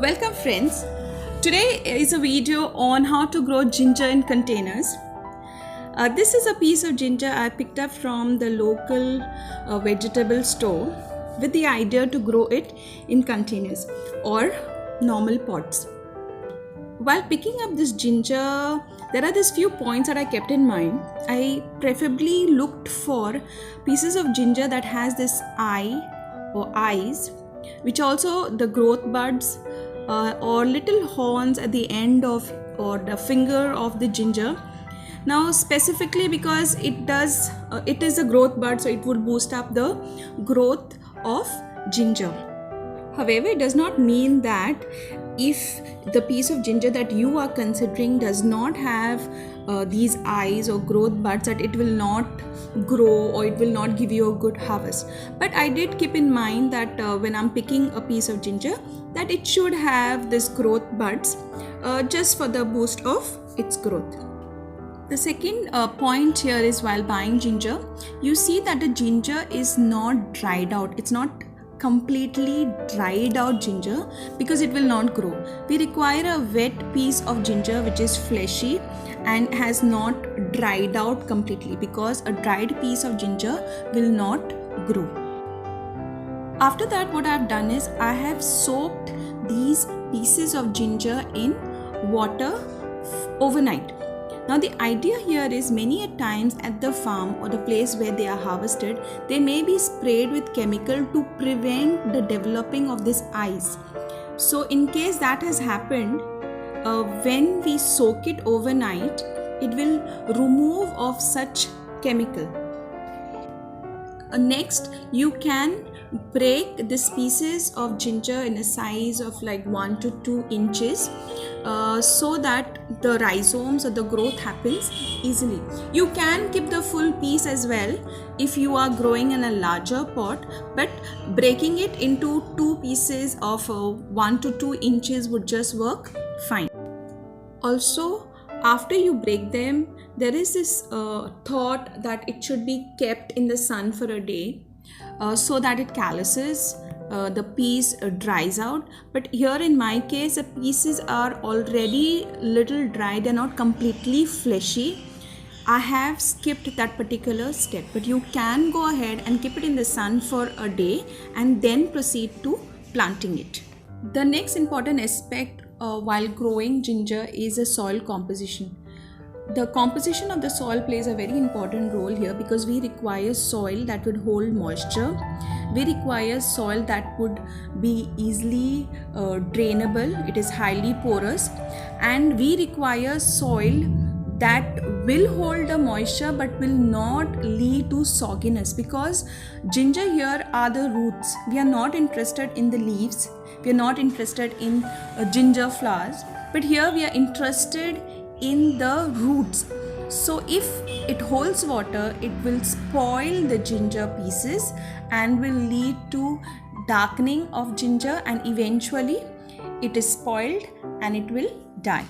Welcome friends. Today is a video on how to grow ginger in containers. This is a piece of ginger I picked up from the local vegetable store with the idea to grow it in containers or normal pots. While picking up this ginger, there are these few points that I kept in mind. I preferably looked for pieces of ginger that has this eye or eyes, which also the growth buds or little horns at the end of or the finger of the ginger. Now specifically because it is a growth bud, so it would boost up the growth of ginger. However, it does not mean that if the piece of ginger that you are considering does not have these eyes or growth buds, that it will not grow or it will not give you a good harvest. But I did keep in mind that when I'm picking a piece of ginger, that it should have this growth buds just for the boost of its growth. The second point here is, while buying ginger, you see that the ginger is not dried out. It's not completely dried out ginger because it will not grow. We require a wet piece of ginger which is fleshy and has not dried out completely, because a dried piece of ginger will not grow. After that, what I have done is I have soaked these pieces of ginger in water overnight. Now the idea here is, many a times at the farm or the place where they are harvested, they may be sprayed with chemical to prevent the developing of this eyes. So in case that has happened, when we soak it overnight, it will remove of such chemical. Next, you can break these pieces of ginger in a size of like 1 to 2 inches so that the rhizomes or the growth happens easily. You can keep the full piece as well if you are growing in a larger pot, but breaking it into 2 pieces of 1 to 2 inches would just work fine. Also, after you break them, there is this thought that it should be kept in the sun for a day so that it calluses, the piece dries out. But here in my case, the pieces are already little dry, they're not completely fleshy. I have skipped that particular step, but you can go ahead and keep it in the sun for a day and then proceed to planting it. The next important aspect while growing ginger is a soil composition. The composition of the soil plays a very important role here, because we require soil that would hold moisture. We require soil that would be easily drainable. It is highly porous, and we require soil that will hold the moisture but will not lead to sogginess, because ginger here are the roots. We are not interested in the leaves. We are not interested in ginger flowers, but here we are interested in the roots. So if it holds water, it will spoil the ginger pieces and will lead to darkening of ginger, and eventually it is spoiled and it will die.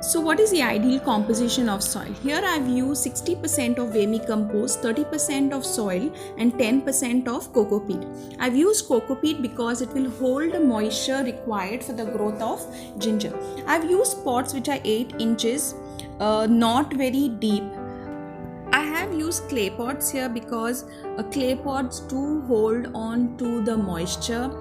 So what is the ideal composition of soil? Here I've used 60% of vermicompost, 30% of soil and 10% of coco peat. I've used coco peat because it will hold the moisture required for the growth of ginger. I've used pots which are 8 inches, not very deep. I have used clay pots here because clay pots do hold on to the moisture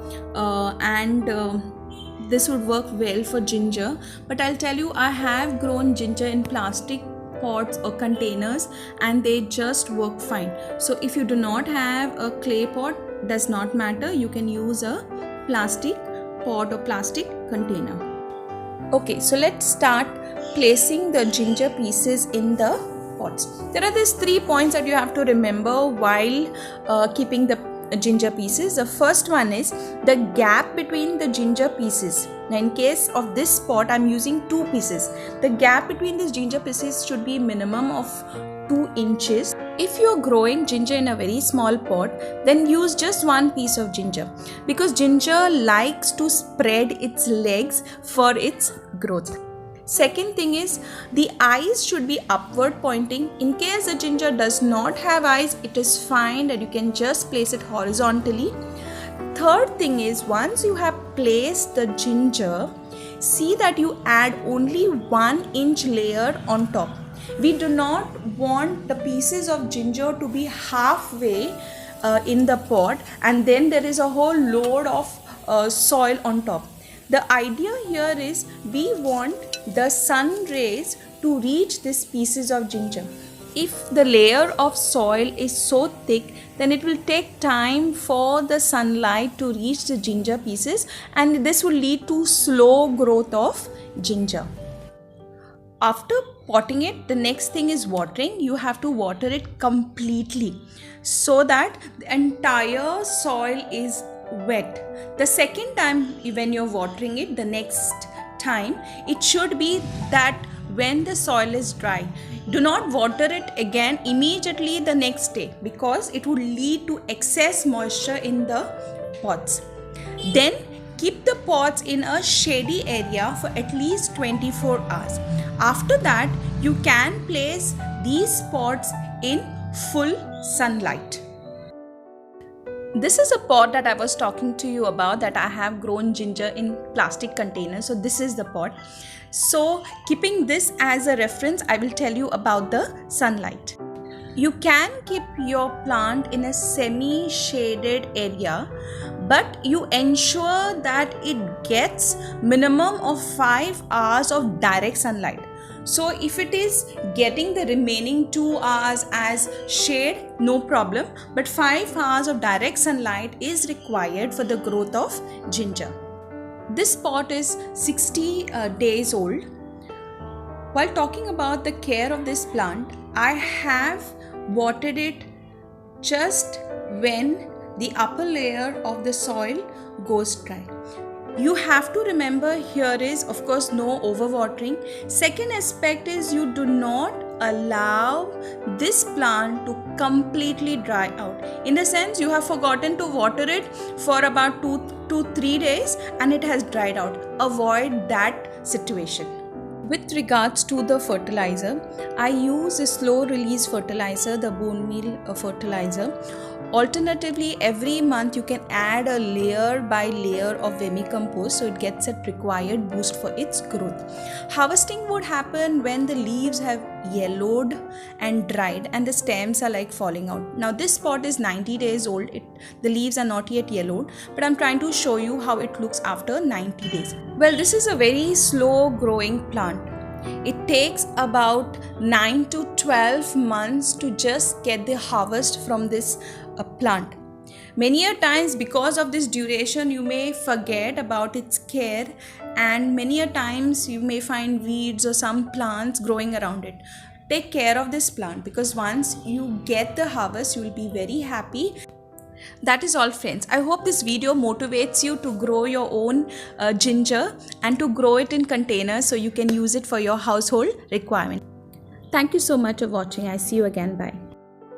this would work well for ginger. But I'll tell you, I have grown ginger in plastic pots or containers and they just work fine. So if you do not have a clay pot, does not matter, you can use a plastic pot or plastic container. Okay, so let's start placing the ginger pieces in the pots. There are these 3 points that you have to remember while keeping the ginger pieces. The first one is the gap between the ginger pieces. Now in case of this pot, I'm using 2 pieces. The gap between these ginger pieces should be minimum of 2 inches. If you're growing ginger in a very small pot, then use just 1 piece of ginger, because ginger likes to spread its legs for its growth. Second thing is, the eyes should be upward pointing. In case the ginger does not have eyes, it is fine that you can just place it horizontally. third thing is, once you have placed the ginger, see that you add only 1-inch layer on top. We do not want the pieces of ginger to be halfway in the pot and then there is a whole load of soil on top. The idea here is we want the sun rays to reach these pieces of ginger. If the layer of soil is so thick, then it will take time for the sunlight to reach the ginger pieces, and this will lead to slow growth of ginger. After potting it, the next thing is watering. You have to water it completely so that the entire soil is wet. The second time when you're watering it, the next time, it should be that when the soil is dry. Do not water it again immediately the next day, because it would lead to excess moisture in the pots. Then keep the pots in a shady area for at least 24 hours. After that, you can place these pots in full sunlight. This is a pot that I was talking to you about, that I have grown ginger in plastic containers. So this is the pot. So keeping this as a reference, I will tell you about the sunlight. You can keep your plant in a semi-shaded area, but you ensure that it gets minimum of 5 hours of direct sunlight. So if it is getting the remaining 2 hours as shade, no problem, but 5 hours of direct sunlight is required for the growth of ginger. This pot is 60 days old. While talking about the care of this plant, I have watered it just when the upper layer of the soil goes dry. You have to remember here is, of course, no overwatering. Second aspect is you do not allow this plant to completely dry out. In the sense, you have forgotten to water it for about 2 to 3 days and it has dried out. Avoid that situation. With regards to the fertilizer, I use a slow release fertilizer, the bone meal fertilizer. Alternatively, every month you can add a layer by layer of vermicompost so it gets a required boost for its growth. Harvesting would happen when the leaves have yellowed and dried and the stems are like falling out. Now this pot is 90 days old. The leaves are not yet yellowed, but I'm trying to show you how it looks after 90 days. Well, this is a very slow growing plant. It takes about 9 to 12 months to just get the harvest from this plant. Many a times, because of this duration, you may forget about its care, and many a times you may find weeds or some plants growing around it. Take care of this plant, because once you get the harvest, you will be very happy. That is all, friends. I hope this video motivates you to grow your own ginger and to grow it in containers so you can use it for your household requirement. Thank you so much for watching. I see you again. Bye.